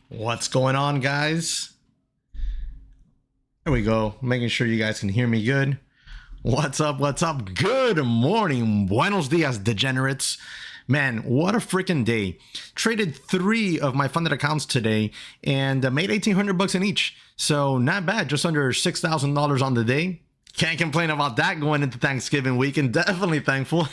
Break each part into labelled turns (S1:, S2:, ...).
S1: What's going on, guys? There we go. Making sure you guys can hear me good. What's up? What's up? Good morning. Buenos dias, degenerates. Man, what a freaking day. Traded 3 of my funded accounts today and made $1,800 in each. So not bad, just under $6,000 on the day. Can't complain about that going into Thanksgiving weekend. Definitely thankful.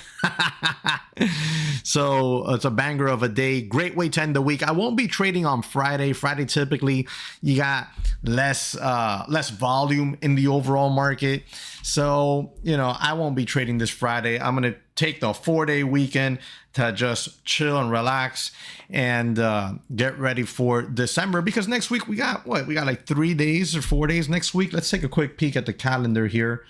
S1: So it's a banger of a day. Great way to end the week. I won't be trading on Friday. Friday, typically, you got less volume in the overall market. So, I won't be trading this Friday. I'm going to take the 4-day weekend to just chill and relax and get ready for December, because next week we got like 3 days or 4 days next week. Let's take a quick peek at the calendar here.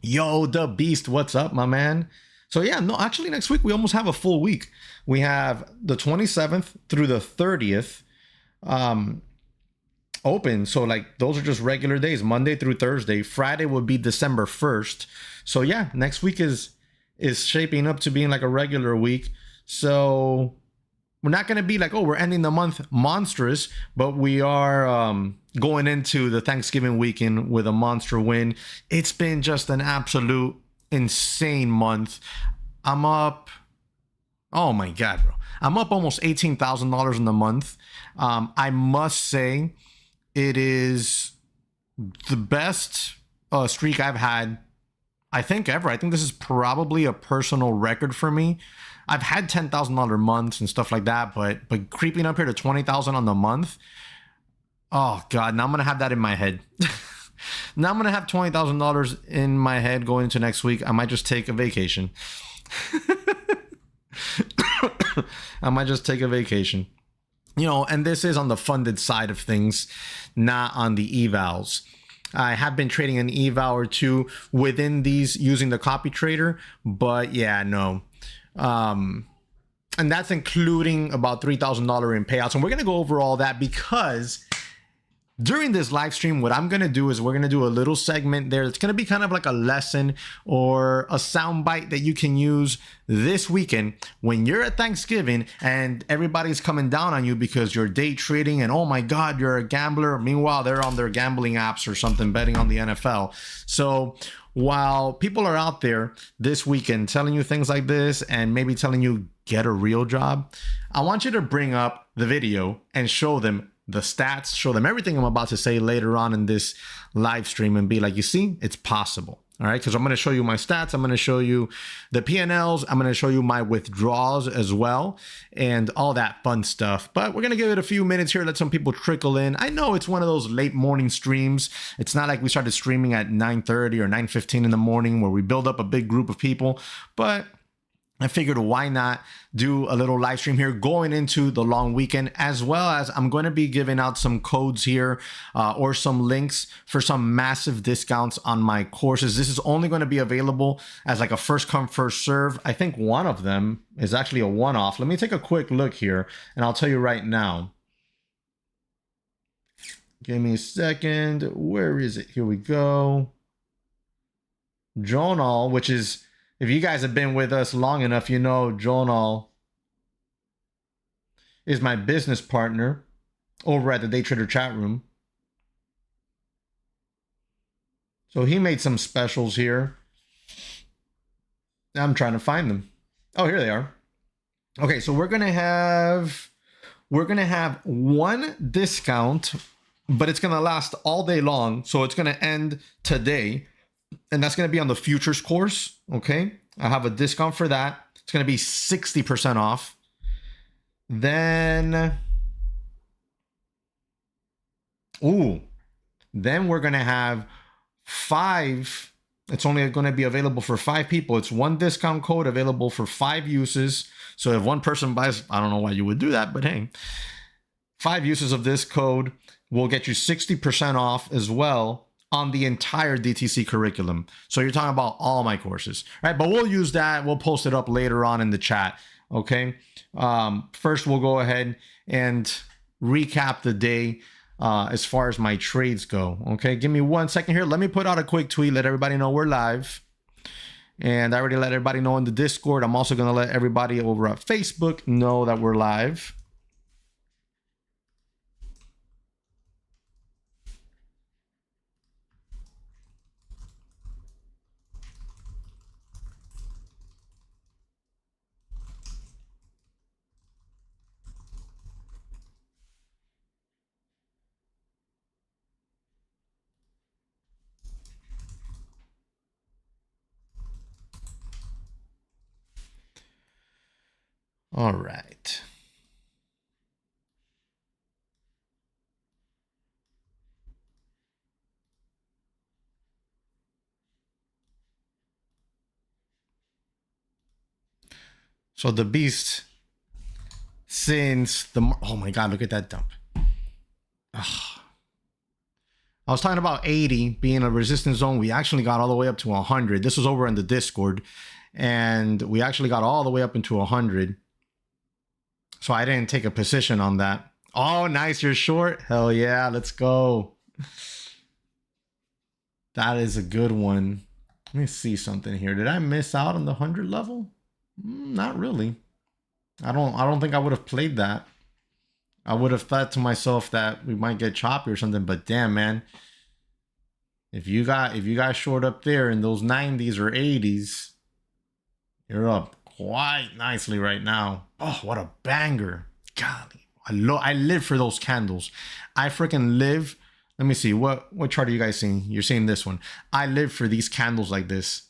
S1: Yo, the beast, what's up, my man? So yeah, no, actually next week we almost have a full week. We have the 27th through the 30th open. So like those are just regular days, Monday through Thursday. Friday will be December 1st. So yeah, next week is shaping up to being like a regular week. So we're not going to be like, oh, we're ending the month monstrous, but we are going into the Thanksgiving weekend with a monster win. It's been just an absolute insane month. I'm up, oh my God, bro. I'm up almost $18,000 in the month. I must say it is the best streak I've had, I think, ever. I think this is probably a personal record for me. I've had $10,000 months and stuff like that, but creeping up here to $20,000 on the month. Oh God, now I'm gonna have that in my head. Now I'm gonna have $20,000 in my head going into next week. I might just take a vacation. I might just take a vacation. And this is on the funded side of things, not on the evals. I have been trading an eval or two within these using the copy trader, but yeah, no. And that's including about $3,000 in payouts. And we're going to go over all that because during this live stream, what I'm going to do is we're going to do a little segment there. It's going to be kind of like a lesson or a sound bite that you can use this weekend when you're at Thanksgiving and everybody's coming down on you because you're day trading and, oh my God, you're a gambler. Meanwhile, they're on their gambling apps or something betting on the NFL. So while people are out there this weekend telling you things like this and maybe telling you get a real job, I want you to bring up the video and show them the stats, show them everything I'm about to say later on in this live stream and be like, you see, it's possible. All right, because I'm going to show you my stats. I'm going to show you the P&Ls. I'm going to show you my withdrawals as well and all that fun stuff. But we're going to give it a few minutes here, let some people trickle in. I know it's one of those late morning streams. It's not like we started streaming at 9:30 or 9:15 in the morning where we build up a big group of people, but I figured why not do a little live stream here going into the long weekend, as well as I'm going to be giving out some codes here or some links for some massive discounts on my courses. This is only going to be available as like a first come, first serve. I think one of them is actually a one-off. Let me take a quick look here and I'll tell you right now. Give me a second. Where is it? Here we go. Jonal, which is, if you guys have been with us long enough, you know Jonal is my business partner over at the Day Trader chat room. So he made some specials here. I'm trying to find them. Oh, here they are. Okay, so we're gonna have one discount, but it's gonna last all day long. So it's gonna end today. And that's going to be on the futures course. Okay. I have a discount for that. It's going to be 60% off. Then we're going to have 5. It's only going to be available for 5 people. It's one discount code available for 5 uses. So if one person buys, I don't know why you would do that, but hey, 5 uses of this code will get you 60% off as well on the entire DTC curriculum. So you're talking about all my courses, right? But we'll use that. We'll post it up later on in the chat. Okay. First, we'll go ahead and recap the day as far as my trades go. Okay. Give me 1 second here. Let me put out a quick tweet. Let everybody know we're live. And I already let everybody know in the Discord. I'm also going to let everybody over at Facebook know that we're live. All right. So the beast, since the, oh my God, look at that dump. Ugh. I was talking about 80 being a resistance zone. We actually got all the way up to 100. This was over in the Discord, and we actually got all the way up into 100. So I didn't take a position on that. Oh, nice. You're short. Hell yeah. Let's go. That is a good one. Let me see something here. Did I miss out on the 100 level? Not really. I don't think I would have played that. I would have thought to myself that we might get choppy or something, but damn, man. If you got short up there in those 90s or 80s, you're up quite nicely right now. Oh, what a banger. Golly. I live for those candles. I freaking live. Let me see. What chart are you guys seeing? You're seeing this one. I live for these candles like this.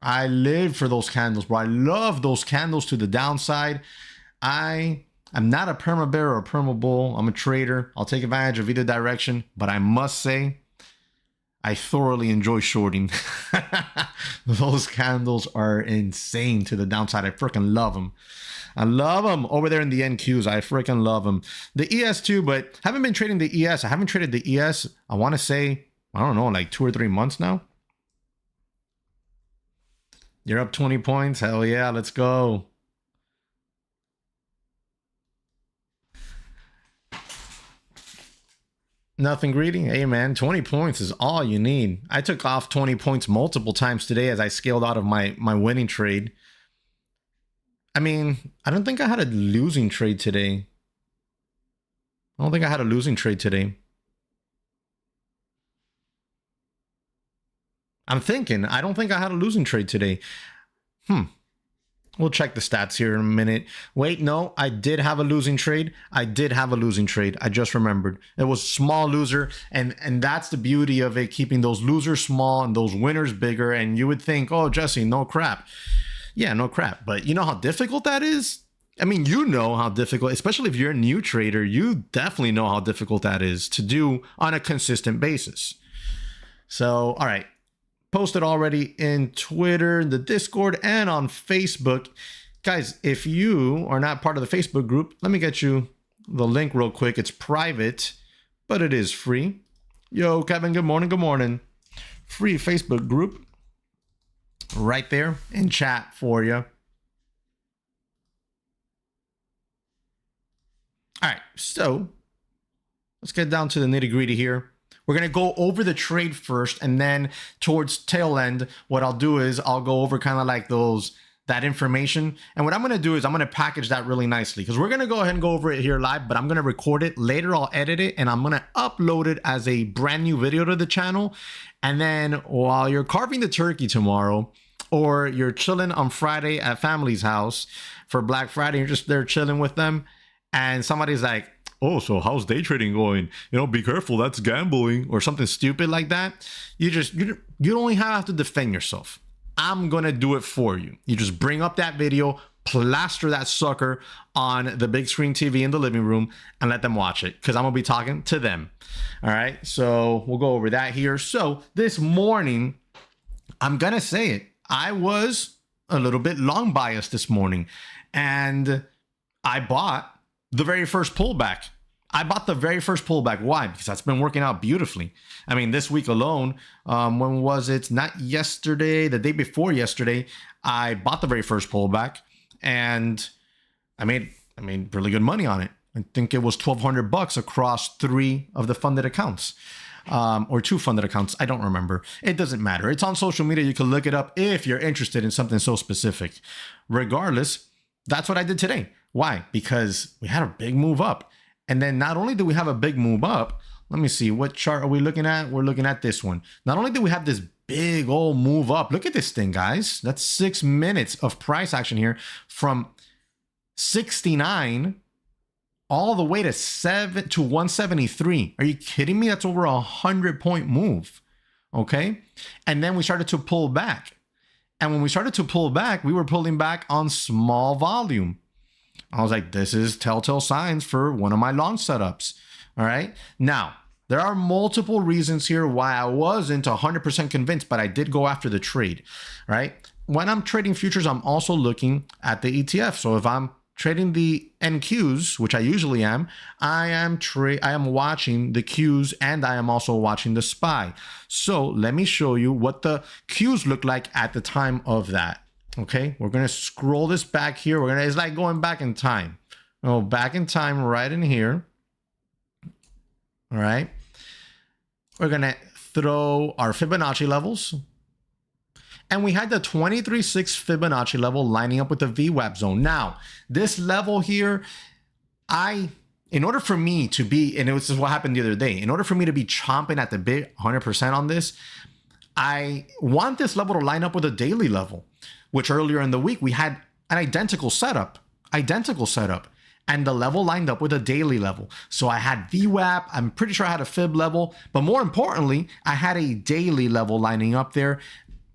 S1: I live for those candles, bro. I love those candles to the downside. I'm not a perma bear or a perma bull. I'm a trader. I'll take advantage of either direction, but I must say, I thoroughly enjoy shorting. Those candles are insane to the downside. I freaking love them. I love them. Over there in the NQs, I freaking love them. The ES too, but haven't been trading the ES. I haven't traded the ES, I want to say, I don't know, like 2 or 3 months now. You're up 20 points. Hell yeah, let's go. Nothing greedy. Hey man, 20 points is all you need. I took off 20 points multiple times today as I scaled out of my winning trade. I mean, I don't think I had a losing trade today. I don't think I had a losing trade today. I'm thinking, I don't think I had a losing trade today. We'll check the stats here in a minute. Wait, no, I did have a losing trade. I just remembered. It was small loser, and that's the beauty of it, keeping those losers small and those winners bigger. And you would think, oh, Jesse, no crap. Yeah, no crap. But you know how difficult that is? I mean, you know how difficult, especially if you're a new trader, you definitely know how difficult that is to do on a consistent basis. So, all right. Posted already in Twitter, the Discord, and on Facebook. Guys, if you are not part of the Facebook group, let me get you the link real quick. It's private, but it is free. Yo, Kevin, good morning, good morning. Free Facebook group right there in chat for you. All right, so let's get down to the nitty-gritty here. We're going to go over the trade first, and then towards tail end, what I'll do is I'll go over kind of like that information. And what I'm going to do is I'm going to package that really nicely, because we're going to go ahead and go over it here live, but I'm going to record it. Later, I'll edit it, and I'm going to upload it as a brand new video to the channel. And then while you're carving the turkey tomorrow, or you're chilling on Friday at family's house for Black Friday, you're just there chilling with them, and somebody's like, oh, so how's day trading going? You know, be careful, that's gambling, or something stupid like that. You don't have to defend yourself. I'm going to do it for you. You just bring up that video, plaster that sucker on the big screen TV in the living room, and let them watch it, because I'm going to be talking to them. All right, so we'll go over that here. So this morning, I'm going to say it, I was a little bit long biased this morning, and I bought the very first pullback. Why? Because that's been working out beautifully. I mean, this week alone, when was it? Not yesterday, the day before yesterday, I bought the very first pullback, and I made really good money on it. I think it was $1,200 across 3 of the funded accounts, or 2 funded accounts. I don't remember. It doesn't matter. It's on social media. You can look it up if you're interested in something so specific. Regardless, that's what I did today. Why? Because we had a big move up. And then not only do we have a big move up, let me see, what chart are we looking at? We're looking at this one. Not only do we have this big old move up, look at this thing, guys. That's 6 minutes of price action here from 69 all the way to 173. Are you kidding me? That's over 100-point move. Okay. And then we started to pull back. And when we started to pull back, we were pulling back on small volume. I was like, this is telltale signs for one of my long setups. All right. Now, there are multiple reasons here why I wasn't 100% convinced, but I did go after the trade, right? When I'm trading futures, I'm also looking at the ETF. So if I'm trading the NQs, which I usually am, I am watching the Qs, and I am also watching the SPY. So let me show you what the Qs look like at the time of that. Okay, we're gonna scroll this back here. It's like going back in time. Oh, back in time right in here. All right. We're gonna throw our Fibonacci levels. And we had the 23.6 Fibonacci level lining up with the VWAP zone. Now, this level here, in order for me to be, and this is what happened the other day, in order for me to be chomping at the bit 100% on this, I want this level to line up with a daily level, which earlier in the week we had an identical setup, and the level lined up with a daily level. So I had VWAP, I'm pretty sure I had a fib level, but more importantly, I had a daily level lining up there.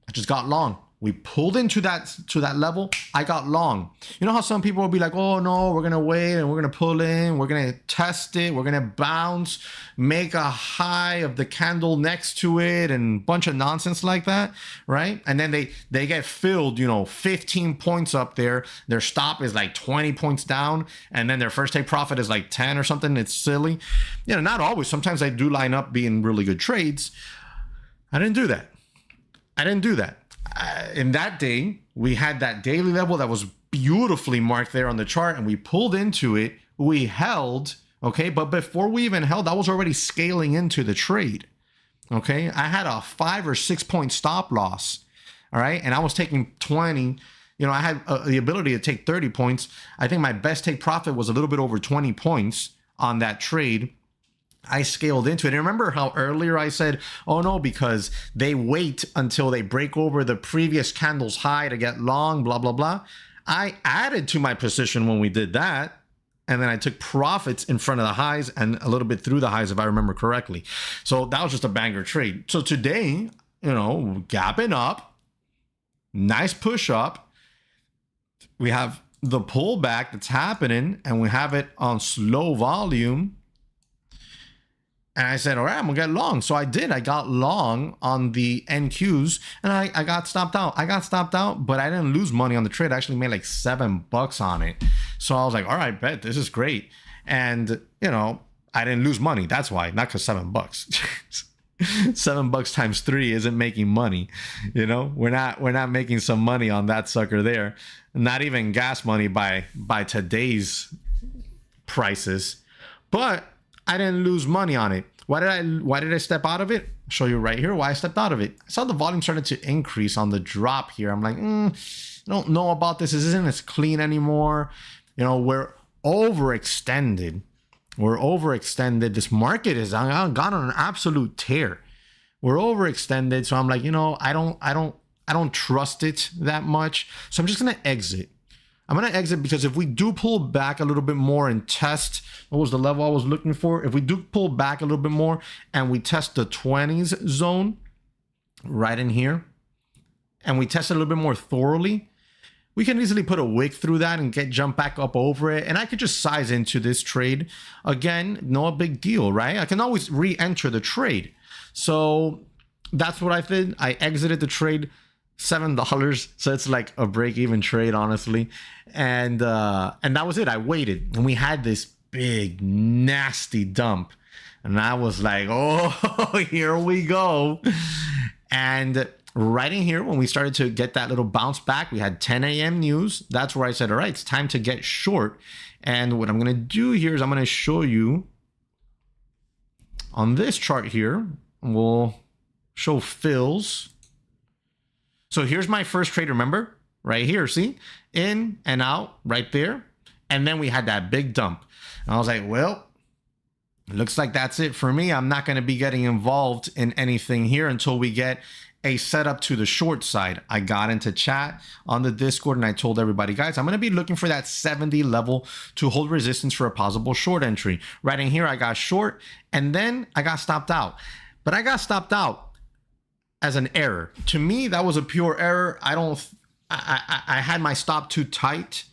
S1: I just got long. We pulled into that level. I got long. You know how some people will be like, oh no, we're gonna wait and we're gonna pull in, we're gonna test it, we're gonna bounce, make a high of the candle next to it, and a bunch of nonsense like that, right? And then they get filled, 15 points up there. Their stop is like 20 points down, and then their first take profit is like 10 or something. It's silly. Not always. Sometimes they do line up being really good trades. I didn't do that. In that day, we had that daily level that was beautifully marked there on the chart, and we pulled into it. We held, okay? But before we even held, I was already scaling into the trade, okay? I had a 5 or 6 point stop loss, all right? And I was taking 20. I had the ability to take 30 points. I think my best take profit was a little bit over 20 points on that trade. I scaled into it. And remember how earlier I said, oh no, because they wait until they break over the previous candle's high to get long, blah, blah, blah. I added to my position when we did that. And then I took profits in front of the highs and a little bit through the highs, if I remember correctly. So that was just a banger trade. So today, gapping up, nice push up. We have the pullback that's happening, and we have it on slow volume. And I said, all right, I'm gonna get long. So I did. I got long on the NQs, and I got stopped out. But I didn't lose money on the trade. I actually made like $7 on it. So I was like, all right, bet this is great. And I didn't lose money. That's why, not because $7. $7 times 3 isn't making money. We're not making some money on that sucker there. Not even gas money by today's prices. But I didn't lose money on it. Why did I step out of it? I'll show you right here why I stepped out of it. I saw the volume started to increase on the drop here. I'm like, I don't know about this. This isn't as clean anymore. We're overextended. This market is gone on an absolute tear. We're overextended. So I'm like, I don't trust it that much. So I'm just gonna exit. Because if we do pull back a little bit more and test, what was the level I was looking for? If we do pull back a little bit more and we test the 20s zone right in here, and we test it a little bit more thoroughly, we can easily put a wick through that and jump back up over it. And I could just size into this trade. Again, no big deal, right? I can always re-enter the trade. So that's what I did. I exited the trade. $7, so it's like a break-even trade, honestly, and that was it. I waited, and we had this big nasty dump, and I was like, oh, here we go. And right in here, when we started to get that little bounce back, we had 10 a.m. news. That's where I said, all right, it's time to get short. And what I'm going to do here is I'm going to show you on this chart here. We'll show fills. So here's my first trade, remember? Right here, see? In and out, right there. And then we had that big dump. And I was like, well, looks like that's it for me. I'm not going to be getting involved in anything here until we get a setup to the short side. I got into chat on the Discord and I told everybody, guys, I'm going to be looking for that 70 level to hold resistance for a possible short entry. Right in here, I got short, and then I got stopped out. But I got stopped out as an error. To me, that was a pure error. I had my stop too tight.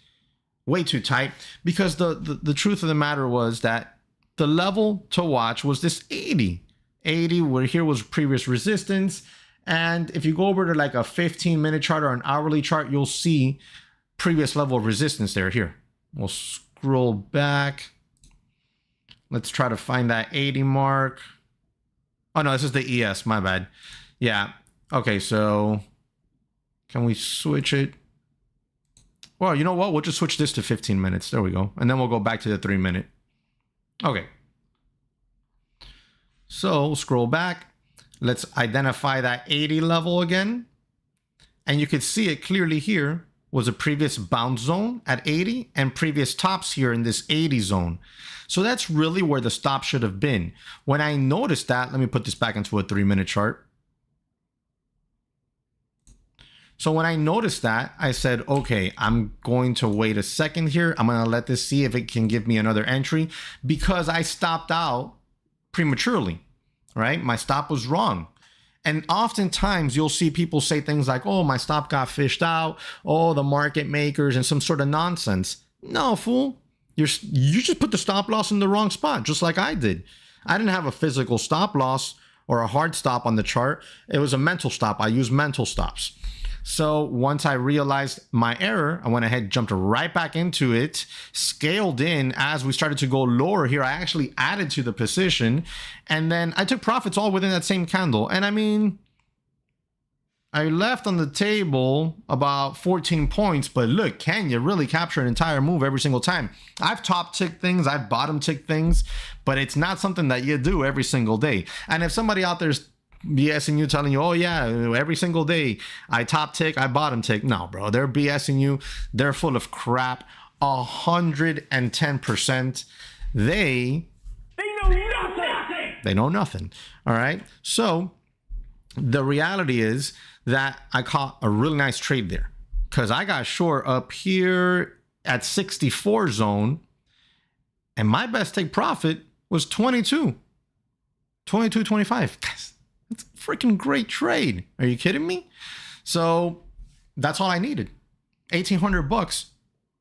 S1: way too tight, because the truth of the matter was that the level to watch was this 80 where here was previous resistance. And if you go over to like a 15-minute chart or an hourly chart, you'll see previous level of resistance there. Here, we'll scroll back. Let's try to find that 80 mark. Oh no, this is the ES, my bad. Yeah, okay, so can we switch it? Well, you know what? We'll just switch this to 15 minutes. There we go. And then we'll go back to the 3-minute. Okay. So scroll back. Let's identify that 80 level again. And you can see it clearly here was a previous bounce zone at 80 and previous tops here in this 80 zone. So that's really where the stop should have been. When I noticed that, let me put this back into a 3-minute chart. So when I noticed that, I said, okay, I'm going to wait a second here. I'm going to let this see if it can give me another entry, because I stopped out prematurely, right? My stop was wrong. And oftentimes you'll see people say things like, oh, my stop got fished out. Oh, the market makers and some sort of nonsense. No, fool. You just put the stop loss in the wrong spot, just like I did. I didn't have a physical stop loss or a hard stop on the chart. It was a mental stop. I used mental stops. So once I realized my error, I went ahead, jumped right back into it, scaled in. As we started to go lower here, I actually added to the position, and then I took profits all within that same candle. And I mean, I left on the table about 14 points, but look, can you really capture an entire move every single time? I've top ticked things, I've bottom ticked things, but it's not something that you do every single day. And if somebody out there's BSing you, telling you, oh yeah, every single day I top tick, I bottom tick. No, bro, they're BSing you. They're full of crap. 110%. They know nothing. They know nothing. All right. So the reality is that I caught a really nice trade there, because I got short up here at 64 zone, and my best take profit was 22.25. It's a freaking great trade. Are you kidding me? So that's all I needed. $1,800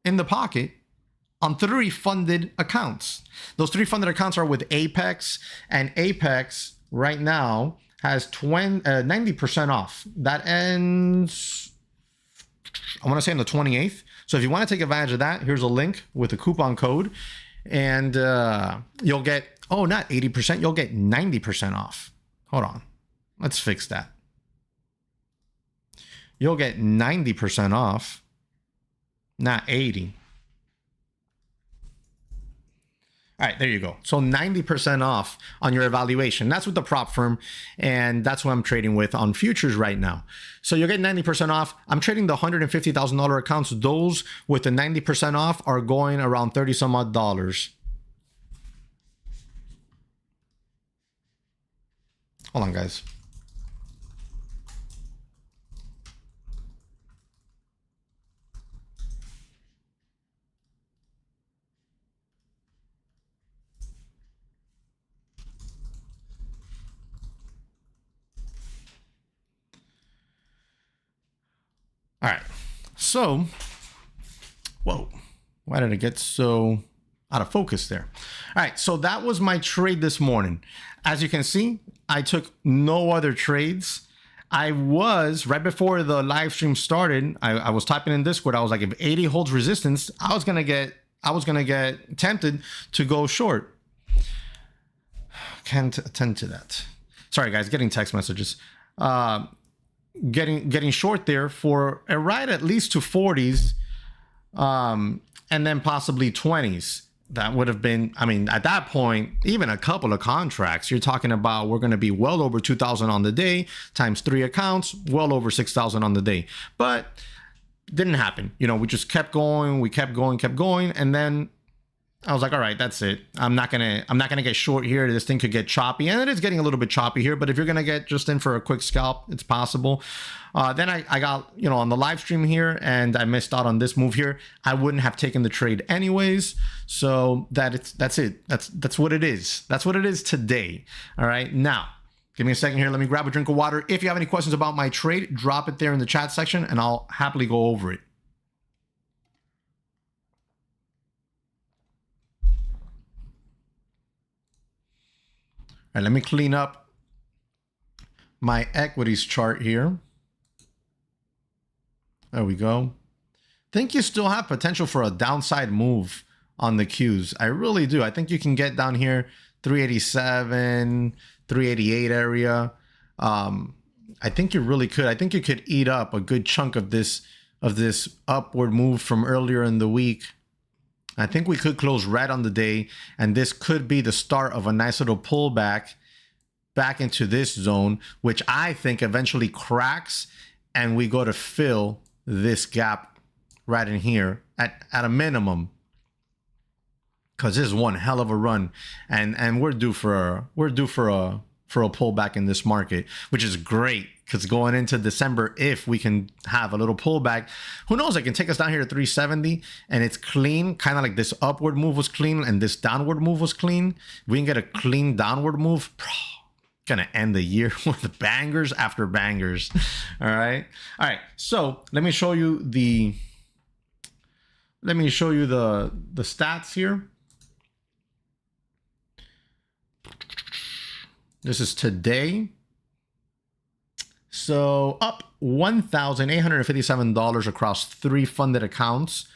S1: in the pocket on 3 funded accounts. Those 3 funded accounts are with Apex, and Apex right now has 90% off. That ends, I want to say, on the 28th. So if you want to take advantage of that, here's a link with a coupon code, and you'll get, oh, not 80%, you'll get 90% off. Hold on. Let's fix that. You'll get 90% off, not 80. All right, there you go. So 90% off on your evaluation. That's with the prop firm, and that's what I'm trading with on futures right now. So you'll get 90% off. I'm trading the $150,000 accounts. Those with the 90% off are going around 30 some odd dollars. Hold on, guys. All right, so, whoa, why did it get so out of focus there? All right, so that was my trade this morning. As you can see, I took no other trades. I was, right before the live stream started, I was typing in Discord. I was like, if 80 holds resistance, I was gonna get tempted to go short. Can't attend to that. Sorry, guys, getting text messages. Getting short there for a ride at least to 40s, and then possibly 20s. That would have been, I mean, at that point, even a couple of contracts, you're talking about we're going to be well over 2,000 on the day times 3 accounts, well over 6,000 on the day. But didn't happen. You know, we just kept going, kept going, and then I was like, all right, that's it. I'm not gonna get short here. This thing could get choppy, and it is getting a little bit choppy here. But if you're gonna get just in for a quick scalp, it's possible. Then I got, you know, on the live stream here, and I missed out on this move here. I wouldn't have taken the trade anyways. So that's it. That's what it is. That's what it is today. All right, now give me a second here. Let me grab a drink of water. If you have any questions about my trade, drop it there in the chat section, and I'll happily go over it. right, let me clean up my equities chart here. There we go. Think you still have potential for a downside move on the Qs. I really do. I think you can get down here 387, 388 area. I think you really could. I think you could eat up a good chunk of this upward move from earlier in the week. I think we could close red on the day, and this could be the start of a nice little pullback back into this zone, which I think eventually cracks and we go to fill this gap right in here at a minimum, because this is one hell of a run, and we're due for a pullback in this market, which is great, because going into December, if we can have a little pullback, who knows, it can take us down here to 370 and it's clean, kind of like this upward move was clean and this downward move was clean. We can get a clean downward move, gonna end the year with bangers after bangers. All right, so let me show you the stats here. This is today. So up $1,857 across 3 funded accounts.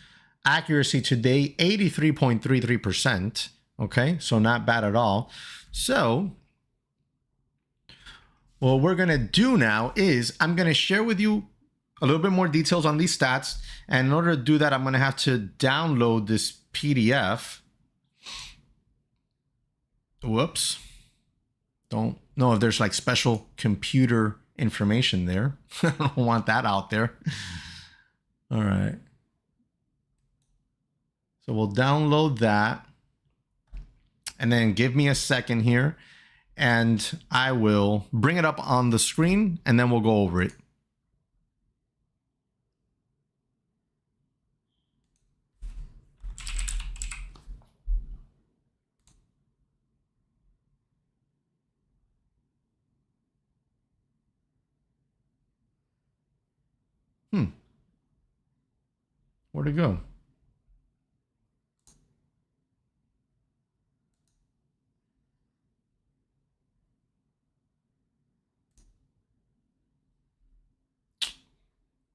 S1: Accuracy today, 83.33%. Okay, so not bad at all. So what we're going to do now is I'm going to share with you a little bit more details on these stats. And in order to do that, I'm going to have to download this PDF. Whoops. Don't know if there's like special computer information there. I don't want that out there. All right. So we'll download that. And then give me a second here. And I will bring it up on the screen and then we'll go over it. Where'd it go?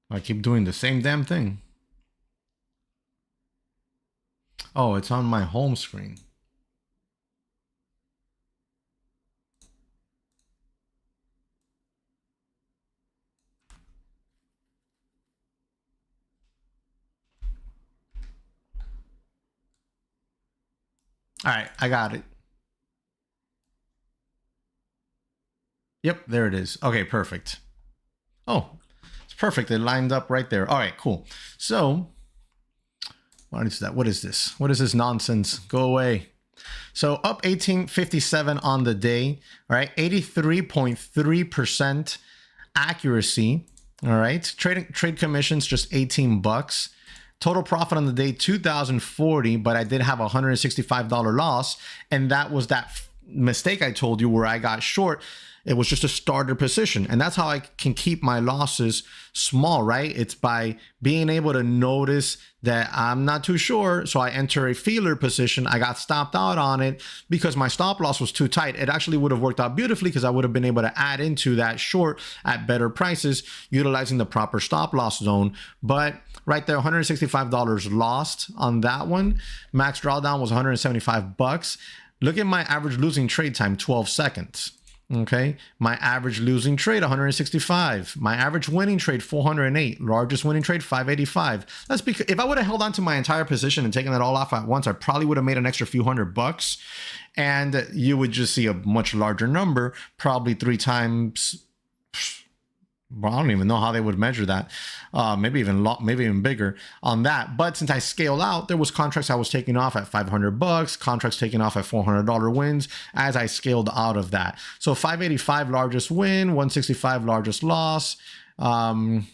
S1: I keep doing the same damn thing. Oh, it's on my home screen. All right, I got it. Yep, there it is. Okay, perfect. Oh, it's perfect. It lined up right there. All right, cool. So, what is that? What is this? What is this nonsense? Go away. So up 1857 on the day. All right, 83.3% accuracy. All right, trade commissions just $18. Total profit on the day, $2,040, but I did have a $165 loss. And that was that mistake I told you where I got short. It was just a starter position. And that's how I can keep my losses small, right? It's by being able to notice that I'm not too sure. So I enter a feeler position. I got stopped out on it because my stop loss was too tight. It actually would have worked out beautifully because I would have been able to add into that short at better prices utilizing the proper stop loss zone. But right there, $165 lost on that one. Max drawdown was $175. Look at my average losing trade time, 12 seconds. Okay, my average losing trade 165, my average winning trade 408, largest winning trade 585. That's because if I would have held on to my entire position and taken that all off at once, I probably would have made an extra few $100, and you would just see a much larger number, probably 3 times. Well, I don't even know how they would measure that. Maybe even bigger on that. But since I scaled out, there was contracts I was taking off at $500, contracts taking off at $400 wins as I scaled out of that. So 585 largest win, 165 largest loss, 1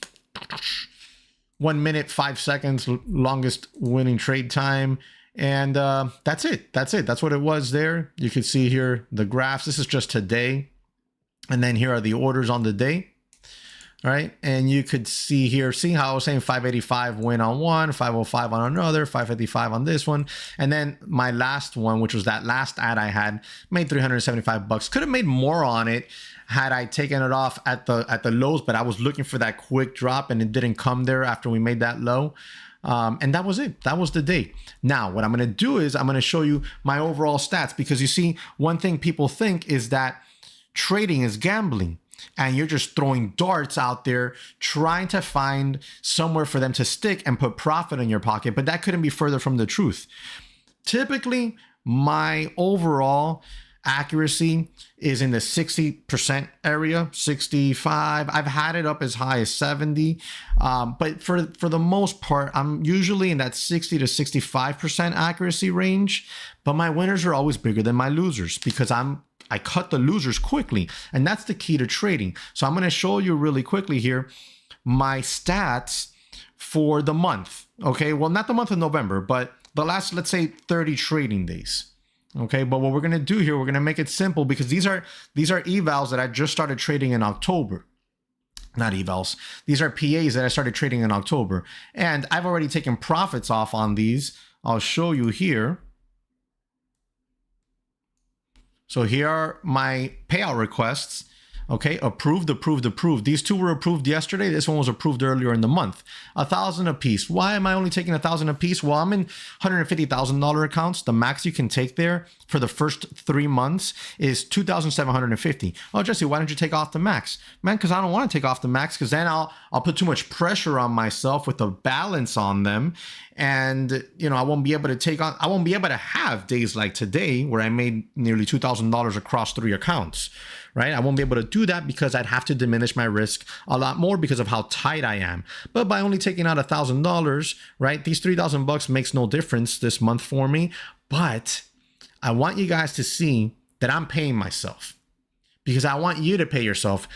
S1: minute 5 seconds longest winning trade time. And that's it. That's what it was there. You can see here the graphs. This is just today. And then here are the orders on the day. All right, and you could see here, see how I was saying 585 win on one, 505 on another, 555 on this one, and then my last one, which was that last ad I had, made $375. Could have made more on it had I taken it off at the lows, but I was looking for that quick drop and it didn't come there after we made that low. And that was it. That was the day. Now, what I'm going to do is I'm going to show you my overall stats, because you see, one thing people think is that trading is gambling. And you're just throwing darts out there trying to find somewhere for them to stick and put profit in your pocket. But that couldn't be further from the truth. Typically, my overall accuracy is in the 60% area, 65. I've had it up as high as 70. But for the most part, I'm usually in that 60 to 65% accuracy range. But my winners are always bigger than my losers, because I cut the losers quickly, and that's the key to trading. So I'm going to show you really quickly here my stats for the month. Okay, well, not the month of November, but the last, let's say, 30 trading days. Okay, but what we're going to do here, we're going to make it simple, because these are evals that I just started trading in October. Not evals. These are PAs that I started trading in October, and I've already taken profits off on these. I'll show you here. So here are my payout requests. Okay, approved, approved, approved. These two were approved yesterday. This one was approved earlier in the month. 1,000 a piece. Why am I only taking 1,000 a piece? Well, I'm in $150,000 accounts. The max you can take there for the first 3 months is $2,750. Oh, Jesse, why don't you take off the max? Man, because I don't want to take off the max, because then I'll put too much pressure on myself with the balance on them. And, you know, I won't be able to have days like today where I made nearly $2,000 across 3 accounts, right? I won't be able to do that because I'd have to diminish my risk a lot more because of how tight I am. But by only taking out $1,000, right, these $3,000 makes no difference this month for me. But I want you guys to see that I'm paying myself, because I want you to pay yourself.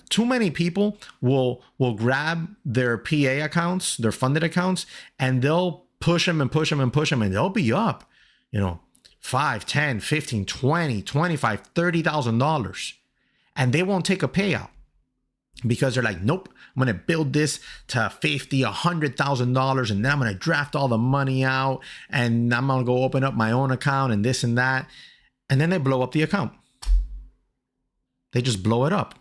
S1: Too many people will grab their PA accounts, their funded accounts, and they'll push them and push them and push them, and they'll be up, you know, $5, $10, $15, $20, $25, $30,000, and they won't take a payout because they're like, nope, I'm going to build this to $50,000, $100,000, and then I'm going to draft all the money out, and I'm going to go open up my own account and this and that, and then they blow up the account. They just blow it up.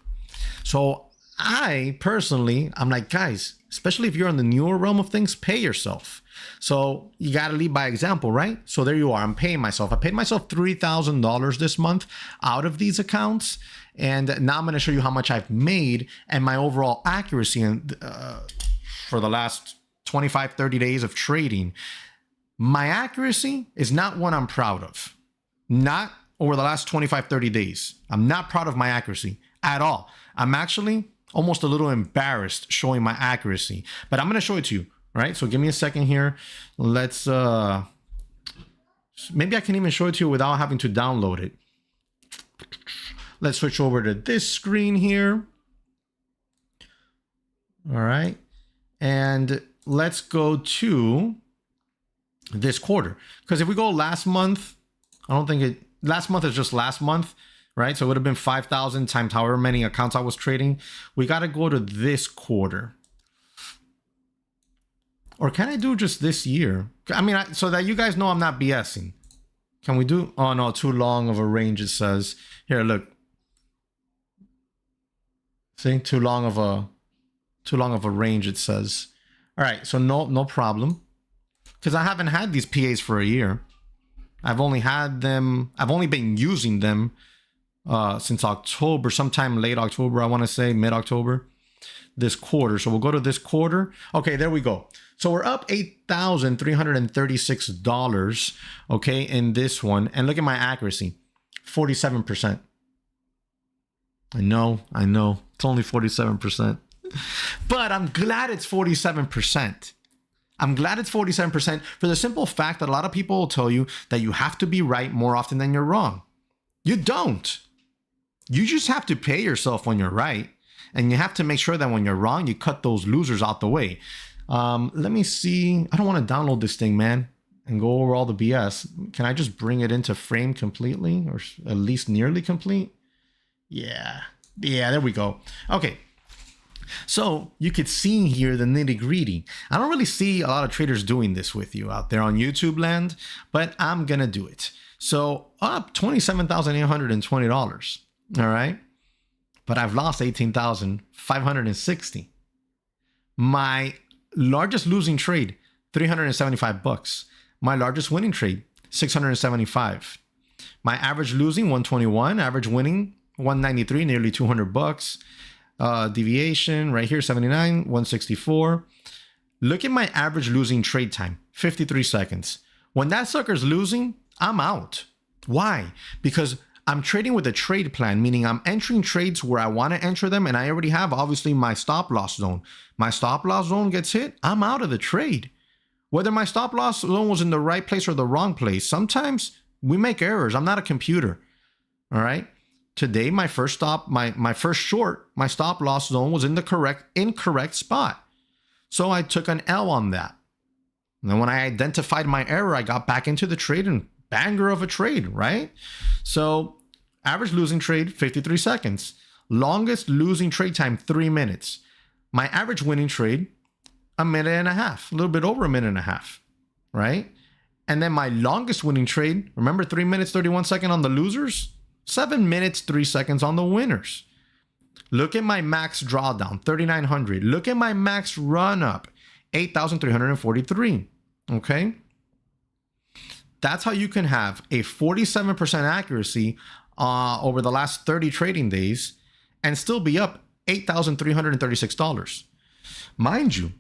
S1: So I personally, I'm like, guys, especially if you're in the newer realm of things, pay yourself. So you got to lead by example, right? So there you are. I'm paying myself. I paid myself $3,000 this month out of these accounts. And now I'm going to show you how much I've made and my overall accuracy for the last 25, 30 days of trading. My accuracy is not one I'm proud of. Not over the last 25, 30 days. I'm not proud of my accuracy at all. I'm actually almost a little embarrassed showing my accuracy, but I'm going to show it to you, right? So give me a second here. Let's, maybe I can even show it to you without having to download it. Let's switch over to this screen here. All right. And let's go to this quarter. Because if we go last month, I don't think it, last month is just last month, right? So it would have been 5,000 times however many accounts I was trading. We got to go to this quarter. Or can I do just this year? I mean, so that you guys know I'm not BSing. Can we do? Oh no, too long of a range, it says. Here, look. See, too long of a range, it says. All right, so no problem. Because I haven't had these PAs for a year. I've only been using them since October, sometime late October, I want to say mid-October, this quarter. So we'll go to this quarter. Okay, there we go. So we're up $8,336, okay, in this one. And look at my accuracy, 47%. I know, it's only 47. But I'm glad it's 47%. I'm glad it's 47% for the simple fact that a lot of people will tell you that you have to be right more often than you're wrong. You don't. You just have to pay yourself when you're right. And you have to make sure that when you're wrong, you cut those losers out the way. Let me see. I don't want to download this thing, man, and go over all the BS. Can I just bring it into frame completely, or at least nearly complete? Yeah, there we go. Okay. So you could see here the nitty gritty. I don't really see a lot of traders doing this with you out there on YouTube land, but I'm going to do it. So up $27,820. All right. But I've lost 18,560. My largest losing trade, $375. My largest winning trade, $675. My average losing, 121. Average winning, 193, nearly $200. Deviation right here, 79, 164. Look at my average losing trade time, 53 seconds. When that sucker's losing, I'm out. Why? Because I'm trading with a trade plan, meaning I'm entering trades where I want to enter them, and I already have, obviously, my stop loss zone. My stop loss zone gets hit, I'm out of the trade. Whether my stop loss zone was in the right place or the wrong place, sometimes we make errors. I'm not a computer, all right? Today, my first stop, my first short, my stop loss zone was in the incorrect spot. So I took an L on that. And then when I identified my error, I got back into the trade and banger of a trade, right? So average losing trade, 53 seconds. Longest losing trade time, 3 minutes. My average winning trade, a minute and a half, a little bit over a minute and a half, right? And then my longest winning trade, remember 3 minutes, 31 seconds on the losers? 7 minutes, 3 seconds on the winners. Look at my max drawdown, 3,900. Look at my max run up, 8,343. Okay. That's how you can have a 47% accuracy over the last 30 trading days and still be up $8,336. Mind you,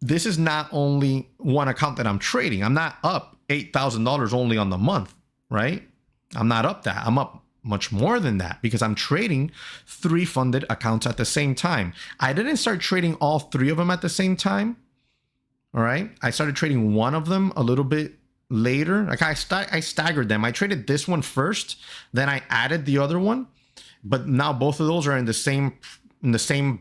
S1: this is not only one account that I'm trading. I'm not up $8,000 only on the month, right? I'm not up that. I'm up much more than that because I'm trading 3 funded accounts at the same time. I didn't start trading all 3 of them at the same time. All right. I started trading one of them a little bit later. Like I staggered them. I traded this one first, then I added the other one. But now both of those are in the same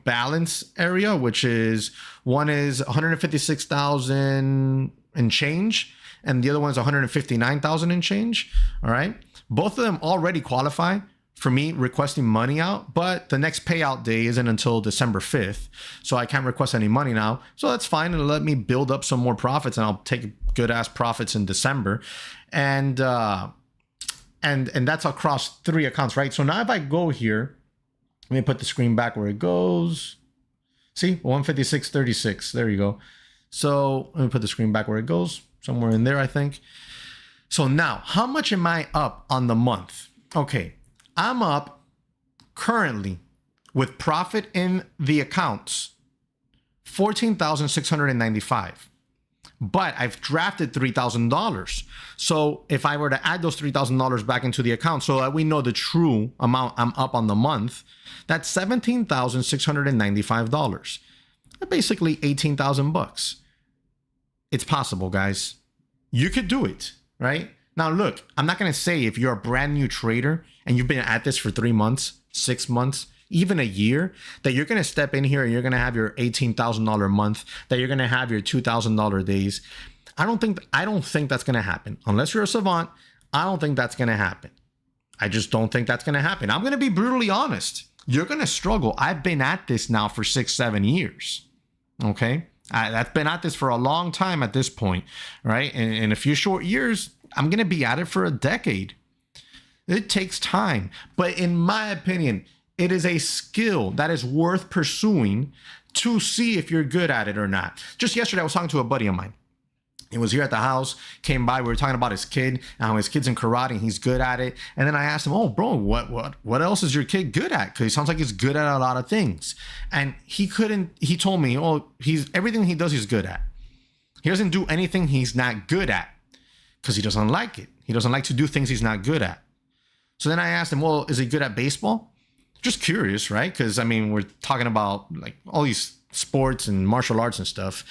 S1: balance area, which is one is 156,000 and change, and the other one is 159,000 and change. All right. Both of them already qualify for me requesting money out, but the next payout day isn't until December 5th. So I can't request any money now. So that's fine. And let me build up some more profits and I'll take good ass profits in December. And that's across 3 accounts, right? So now if I go here, let me put the screen back where it goes. See, 156.36. There you go. So let me put the screen back where it goes, somewhere in there, I think. So now, how much am I up on the month? Okay, I'm up currently with profit in the accounts, $14,695. But I've drafted $3,000. So if I were to add those $3,000 back into the account so that we know the true amount I'm up on the month, that's $17,695. Basically $18,000. It's possible, guys. You could do it, right? Now, look, I'm not going to say if you're a brand new trader and you've been at this for 3 months, 6 months, even a year, that you're going to step in here and you're going to have your $18,000 month, that you're going to have your $2,000 days. I don't think that's going to happen. Unless you're a savant, I don't think that's going to happen. I just don't think that's going to happen. I'm going to be brutally honest. You're going to struggle. I've been at this now for 6-7 years. Okay. I've been at this for a long time at this point, right? And in a few short years, I'm going to be at it for a decade. It takes time. But in my opinion, it is a skill that is worth pursuing to see if you're good at it or not. Just yesterday, I was talking to a buddy of mine. He was here at the house, came by. We were talking about his kid, and how his kid's in karate and he's good at it. And then I asked him, "Oh, bro, what else is your kid good at?" Because he sounds like he's good at a lot of things. And he told me, "Oh, everything he does, he's good at. He doesn't do anything he's not good at because he doesn't like it. He doesn't like to do things he's not good at." So then I asked him, "Well, is he good at baseball?" Just curious, right? Because I mean, we're talking about like all these sports and martial arts and stuff.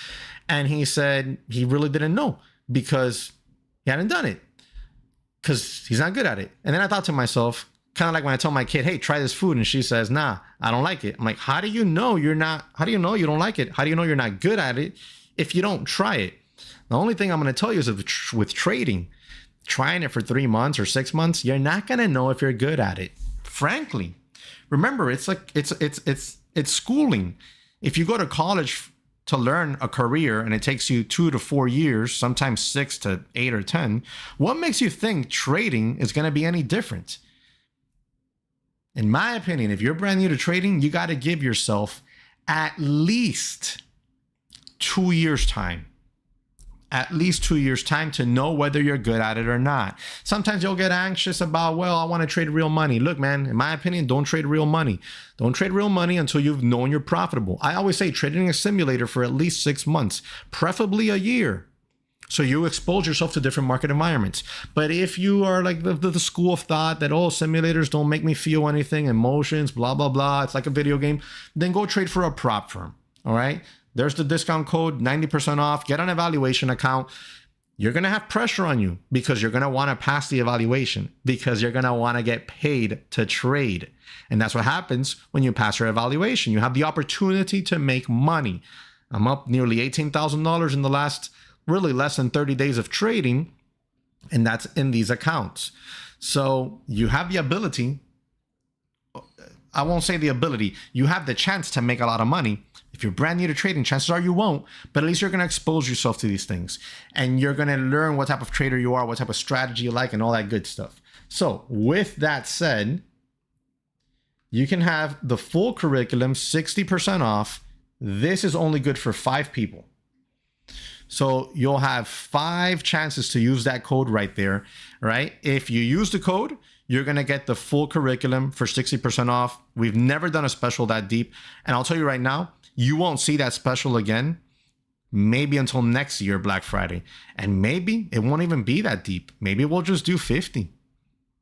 S1: And he said he really didn't know because he hadn't done it because he's not good at it. And then I thought to myself, kind of like when I tell my kid, "Hey, try this food," and she says, "Nah, I don't like it." I'm like, how do you know you don't like it? How do you know you're not good at it if you don't try it? The only thing I'm going to tell you is with trading, trying it for 3 months or 6 months, you're not going to know if you're good at it. Frankly, remember, it's like it's schooling. If you go to college to learn a career and it takes you 2 to 4 years, sometimes 6 to 8 or 10, what makes you think trading is going to be any different? In my opinion, if you're brand new to trading, you got to give yourself at least 2 years time. At least 2 years time to know whether you're good at it or not. Sometimes you'll get anxious about, well, I want to trade real money. Look, man, in my opinion, don't trade real money. Don't trade real money until you've known you're profitable. I always say trading a simulator for at least 6 months, preferably a year. So you expose yourself to different market environments. But if you are like the school of thought that, oh, simulators don't make me feel anything, emotions, blah, blah, blah, it's like a video game, then go trade for a prop firm, all right? There's the discount code, 90% off. Get an evaluation account. You're going to have pressure on you because you're going to want to pass the evaluation, because you're going to want to get paid to trade. And that's what happens when you pass your evaluation. You have the opportunity to make money. I'm up nearly $18,000 in the last really less than 30 days of trading, and that's in these accounts. So you have the ability. I won't say the ability. You have the chance to make a lot of money. If you're brand new to trading, chances are you won't, but at least you're going to expose yourself to these things. And you're going to learn what type of trader you are, what type of strategy you like, and all that good stuff. So with that said, you can have the full curriculum, 60% off. This is only good for 5 people. So you'll have 5 chances to use that code right there, right? If you use the code, you're going to get the full curriculum for 60% off. We've never done a special that deep. And I'll tell you right now, you won't see that special again, maybe until next year, Black Friday. And maybe it won't even be that deep. Maybe we'll just do 50.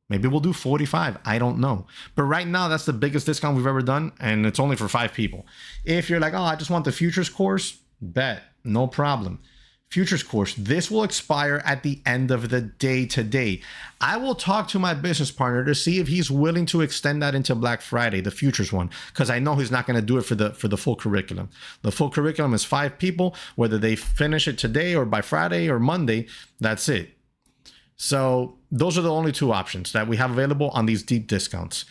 S1: Maybe we'll do 45. I don't know. But right now, that's the biggest discount we've ever done. And it's only for 5 people. If you're like, oh, I just want the futures course, bet, no problem. Futures course, this will expire at the end of the day today. I will talk to my business partner to see if he's willing to extend that into Black Friday, the futures one, because I know he's not going to do it for the full curriculum. The full curriculum is 5 people, whether they finish it today or by Friday or Monday, that's it. So those are the only 2 options that we have available on these deep discounts.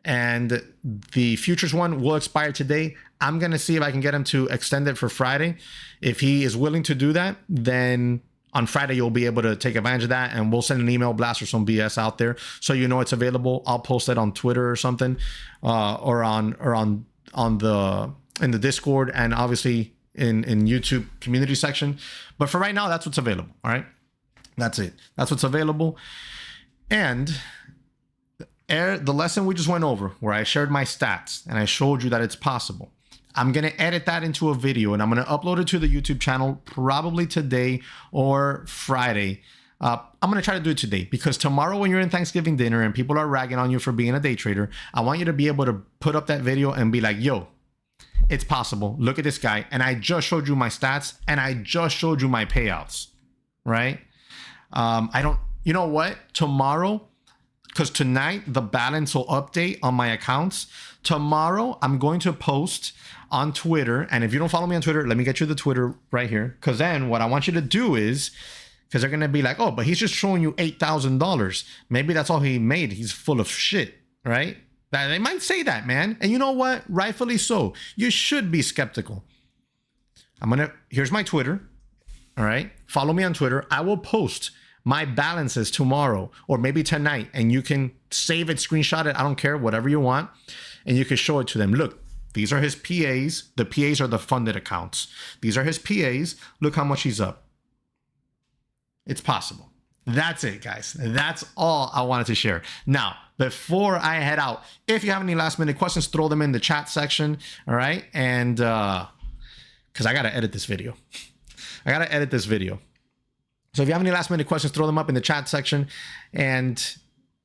S1: And the futures one will expire today. I'm going to see if I can get him to extend it for Friday. If he is willing to do that, then on Friday, you'll be able to take advantage of that. And we'll send an email blast or some BS out there so you know it's available. I'll post it on Twitter or something, or in the Discord, and obviously in YouTube community section. But for right now, that's what's available. All right. That's it. That's what's available. And the lesson we just went over, where I shared my stats and I showed you that it's possible, I'm going to edit that into a video and I'm going to upload it to the YouTube channel probably today or Friday. I'm going to try to do it today, because tomorrow when you're in Thanksgiving dinner and people are ragging on you for being a day trader, I want you to be able to put up that video and be like, yo, it's possible. Look at this guy. And I just showed you my stats and I just showed you my payouts, right? You know what? Tomorrow, because tonight the balance will update on my accounts. Tomorrow, I'm going to post on Twitter. And if you don't follow me on Twitter, let me get you the Twitter right here. Because then what I want you to do is, because they're going to be like, oh, but he's just showing you $8,000. Maybe that's all he made. He's full of shit, right? They might say that, man. And you know what? Rightfully so. You should be skeptical. Here's my Twitter. All right. Follow me on Twitter. I will post my balances tomorrow or maybe tonight, and you can save it, screenshot it. I don't care, whatever you want. And you can show it to them. Look, these are his PAs. The PAs are the funded accounts. These are his PAs. Look how much he's up. It's possible. That's it, guys. That's all I wanted to share. Now, before I head out, if you have any last minute questions, throw them in the chat section. All right. And because I got to edit this video. So if you have any last minute questions, throw them up in the chat section. And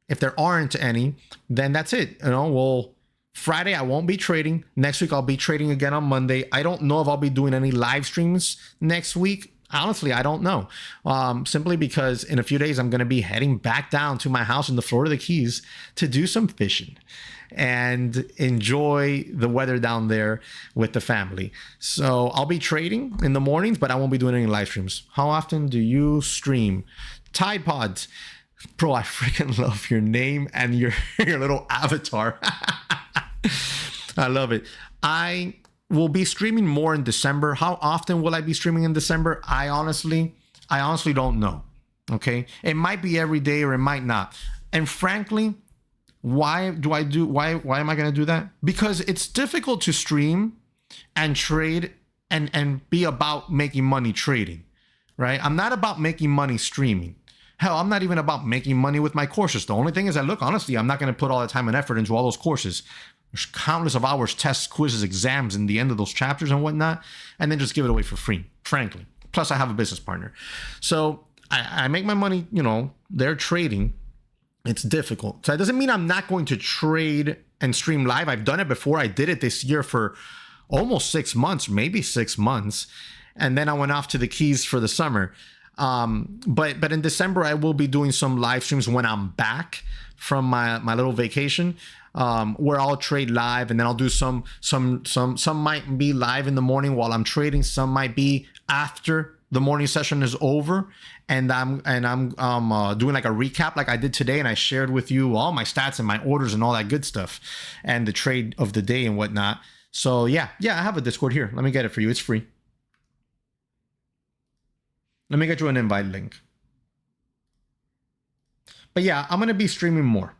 S1: if there aren't any, then that's it. Well, Friday, I won't be trading. Next week, I'll be trading again on Monday. I don't know if I'll be doing any live streams next week. Honestly, I don't know. Simply because in a few days, I'm going to be heading back down to my house in the Florida Keys to do some fishing and enjoy the weather down there with the family. So I'll be trading in the mornings, but I won't be doing any live streams. How often do you stream? Tide Pods. Bro, I freaking love your name and your little avatar. I love it. I will be streaming more in December. How often will I be streaming in December? I honestly don't know. Okay. It might be every day or it might not. And frankly, why am I going to do that? Because it's difficult to stream and trade and be about making money trading, right? I'm not about making money streaming. Hell, I'm not even about making money with my courses. The only thing is that, look, honestly, I'm not going to put all the time and effort into all those courses. There's countless of hours, tests, quizzes, exams in the end of those chapters and whatnot, and then just give it away for free, frankly. Plus, I have a business partner. So I make my money, they're trading. It's difficult. So that doesn't mean I'm not going to trade and stream live. I've done it before. I did it this year for almost 6 months, maybe 6 months. And then I went off to the Keys for the summer. But in December, I will be doing some live streams when I'm back from my little vacation, where I'll trade live, and then I'll do some might be live in the morning while I'm trading. Some might be after the morning session is over, and I'm doing like a recap like I did today, and I shared with you all my stats and my orders and all that good stuff and the trade of the day and whatnot. So yeah, I have a Discord here. Let me get it for you. It's free. Let me get you an invite link. But yeah, I'm going to be streaming more.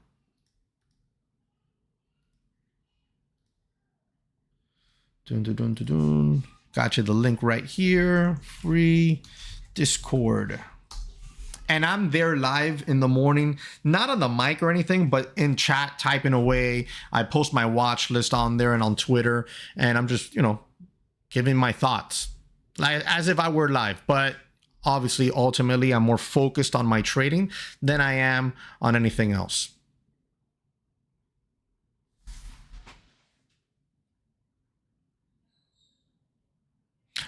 S1: Got you the link right here. Free Discord. And I'm there live in the morning, not on the mic or anything, but in chat, typing away. I post my watch list on there and on Twitter, and I'm just, giving my thoughts, like as if I were live. But obviously, ultimately, I'm more focused on my trading than I am on anything else.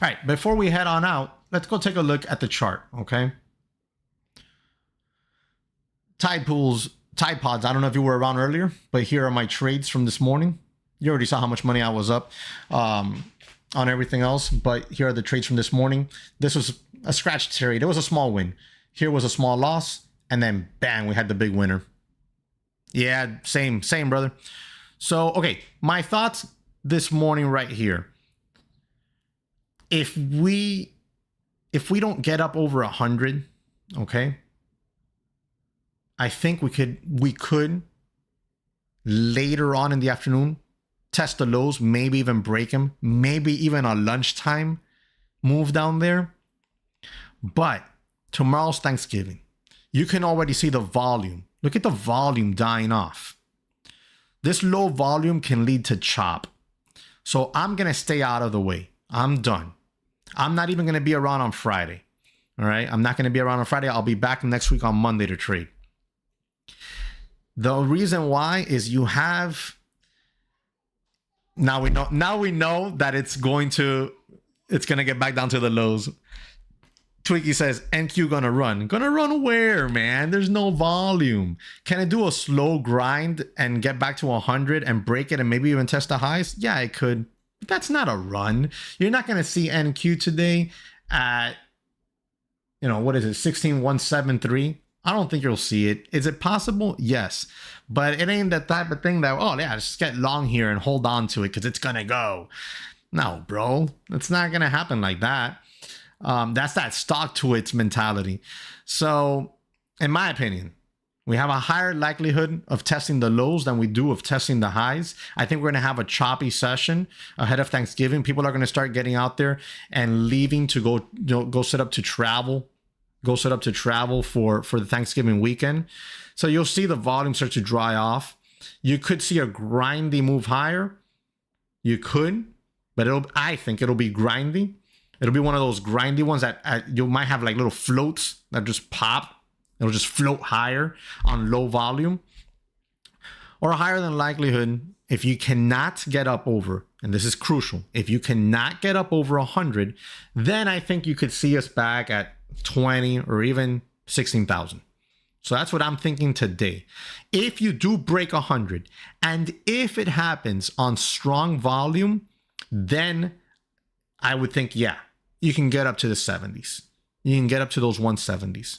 S1: All right, before we head on out, let's go take a look at the chart, okay? Tide Pods, I don't know if you were around earlier, but here are my trades from this morning. You already saw how much money I was up on everything else, but here are the trades from this morning. This was a scratch trade. It was a small win. Here was a small loss, and then bang, we had the big winner. Yeah, same, brother. So, okay, my thoughts this morning right here. If we don't get up over 100, okay, I think we could later on in the afternoon test the lows, maybe even break them, maybe even a lunchtime move down there. But tomorrow's Thanksgiving. You can already see the volume. Look at the volume dying off. This low volume can lead to chop. So I'm going to stay out of the way. I'm done. I'm not even going to be around on Friday. All right. I'm not going to be around on Friday. I'll be back next week on Monday to trade. The reason why is you have, now we know that it's going to get back down to the lows. Twiggy says, NQ gonna run. Gonna run where, man? There's no volume. Can it do a slow grind and get back to 100 and break it and maybe even test the highs? Yeah, it could. But that's not a run. You're not gonna see NQ today at, what is it, 16,173? I don't think you'll see it. Is it possible? Yes. But it ain't that type of thing that, oh yeah, just get long here and hold on to it because it's gonna go. No, bro. It's not gonna happen like that. That's that stock to its mentality. So, in my opinion, we have a higher likelihood of testing the lows than we do of testing the highs. I think we're going to have a choppy session ahead of Thanksgiving. People are going to start getting out there and leaving to go set up to travel. Go set up to travel for the Thanksgiving weekend. So you'll see the volume start to dry off. You could see a grindy move higher. You could, but I think it'll be grindy. It'll be one of those grindy ones that you might have like little floats that just pop. It'll just float higher on low volume. Or higher than likelihood, if you cannot get up over, and this is crucial, if you cannot get up over 100, then I think you could see us back at 20 or even 16,000. So that's what I'm thinking today. If you do break 100, and if it happens on strong volume, then I would think, yeah, you can get up to the 70s. You can get up to those 170s.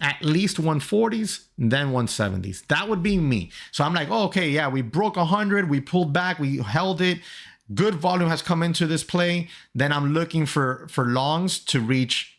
S1: At least 140s, then 170s. That would be me. So I'm like, oh, okay, yeah, we broke 100. We pulled back. We held it. good volume has come into this play, then I'm looking for longs to reach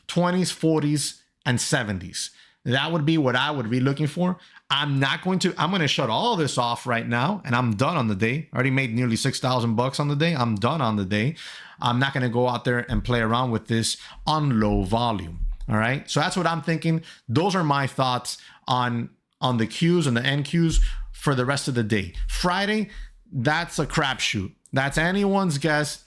S1: 20s, 40s, and 70s. That would be what I would be looking for. I'm going to shut all this off right now, and I'm done on the day. I already made nearly $6,000 on the day. I'm done on the day. I'm not going to go out there and play around with this on low volume. All right. So that's what I'm thinking. Those are my thoughts on the Qs and the NQs for the rest of the day. Friday, that's a crapshoot. That's anyone's guess,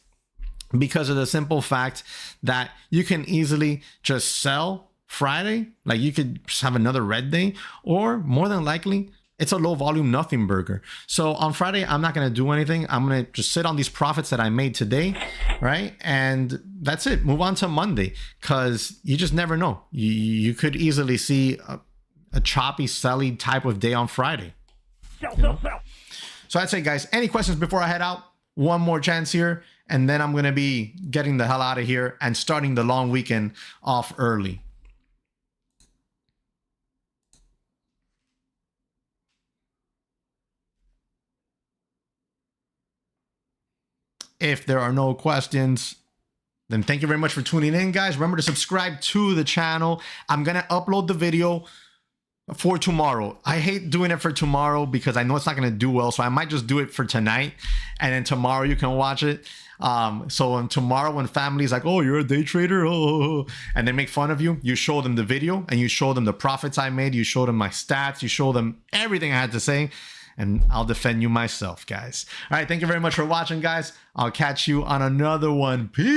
S1: because of the simple fact that you can easily just sell Friday. Like, you could just have another red day, or more than likely it's a low volume nothing burger. So on Friday, I'm not going to do anything. I'm going to just sit on these profits that I made today, right? And that's it. Move on to Monday, because you just never know. You could easily see a choppy, selly type of day on Friday. Sell. So that's it, guys. Any questions before I head out? One more chance here, and then I'm going to be getting the hell out of here and starting the long weekend off early. If there are no questions, then thank you very much for tuning in, guys. Remember to subscribe to the channel. I'm going to upload the video for tomorrow. I hate doing it for tomorrow because I know it's not going to do well. So I might just do it for tonight, and then tomorrow you can watch it. So tomorrow, when family's like, oh, you're a day trader, oh, and they make fun of you, you show them the video and you show them the profits I made. You show them my stats. You show them everything I had to say, and I'll defend you myself, guys. All right. Thank you very much for watching, guys. I'll catch you on another one. Peace.